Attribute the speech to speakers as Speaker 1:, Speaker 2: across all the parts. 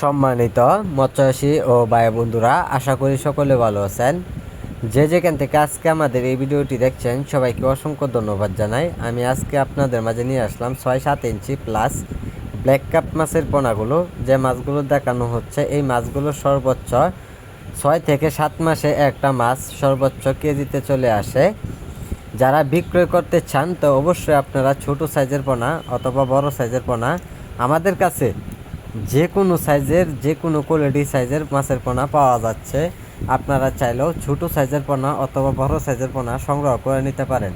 Speaker 1: সম্মানিত মৎস্যচাষী ও ভাই বন্ধুরা, আশা করি সকলে ভালো আছেন। যে যেখান থেকে আজকে আমাদের এই ভিডিওটি দেখছেন সবাইকে অসংখ্য ধন্যবাদ জানাই। আমি আজকে আপনাদের মাঝে নিয়ে আসলাম 6-7 ইঞ্চি প্লাস ব্ল্যাক কাপ মাছের পোনাগুলো। যে মাছগুলো দেখানো হচ্ছে এই মাছগুলো সর্বোচ্চ 6 থেকে 7 মাসে একটা মাছ সর্বোচ্চ কেজিতে চলে আসে। যারা বিক্রয় করতে চান তো অবশ্যই আপনারা ছোট সাইজের পোনা অথবা বড় সাইজের পোনা আমাদের কাছে যে কোনো সাইজের যে কোনো কোয়ালিটি সাইজের মাছের পোনা পাওয়া যাচ্ছে। আপনারা চাইলেও ছোট সাইজের পোনা অথবা বড় সাইজের পোনা সংগ্রহ করে নিতে পারেন।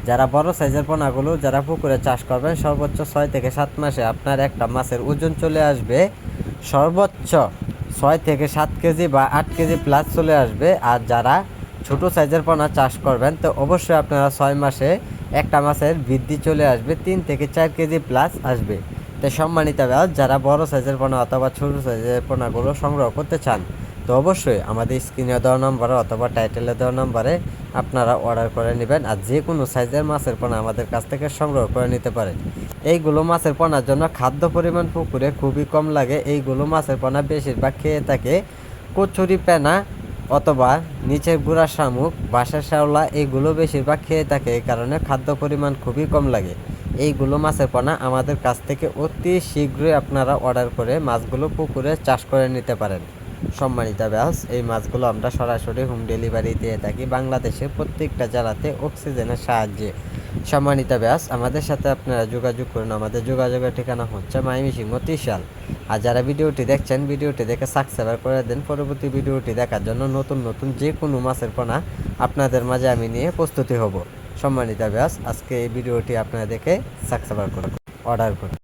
Speaker 1: যারা বড় সাইজের পোনাগুলো যারা পুকুরে চাষ করবেন সর্বোচ্চ 6 থেকে 7 মাসে আপনার একটা মাছের ওজন চলে আসবে সর্বোচ্চ 6 থেকে 7 কেজি বা 8 কেজি প্লাস চলে আসবে। আর যারা ছোট সাইজের পোনা চাষ করবেন তো অবশ্যই আপনারা 6 মাসে একটা মাছের বৃদ্ধি চলে আসবে 3 থেকে 4 কেজি প্লাস আসবে। তাই সম্মানিত ব্যাস যারা বড় সাইজের পোনা অথবা ছোট সাইজের পোনাগুলো সংগ্রহ করতে চান তো অবশ্যই আমাদের স্ক্রিনে দেওয়া নম্বরে অথবা টাইটেলে দেওয়া নম্বরে আপনারা অর্ডার করে নেবেন। আর যে কোনো সাইজের মাছের পোনা আমাদের কাছ থেকে সংগ্রহ করে নিতে পারেন। এইগুলো মাছের পোনার জন্য খাদ্য পরিমাণ পুকুরে খুবই কম লাগে। এইগুলো মাছের পোনা বেশিরভাগ খেয়ে থাকে কচুরি পেনা অথবা নিচের গুঁড়া শামুক, বাসার শ্যাওলা, এইগুলো বেশিরভাগ খেয়ে থাকে। এই কারণে খাদ্য পরিমাণ খুবই কম লাগে। এইগুলো মাছের পোনা আমাদের কাছ থেকে অতি শীঘ্রই আপনারা অর্ডার করে মাছগুলো পুকুরে চাষ করে নিতে পারেন। সম্মানিত ব্যাস এই মাছগুলো আমরা সরাসরি হোম ডেলিভারি দিয়ে থাকি বাংলাদেশের প্রত্যেকটা জেলাতে অক্সিজেনের সাহায্যে। সম্মানিত ব্যাস আমাদের সাথে আপনারা যোগাযোগ করুন। আমাদের যোগাযোগের ঠিকানা হচ্ছে ময়মনসিংহ ত্রিশাল। আর যারা ভিডিওটি দেখছেন ভিডিওটি দেখে সাবস্ক্রাইব করে দেন পরবর্তী ভিডিওটি দেখার জন্য। নতুন নতুন যে কোনো মাছের পোনা আপনাদের মাঝে আমি নিয়ে প্রস্তুতি হব। সম্মানিত ব্যাস আজকে এই ভিডিওটি আপনারা দেখে সাবস্ক্রাইব করুন, অর্ডার করুন।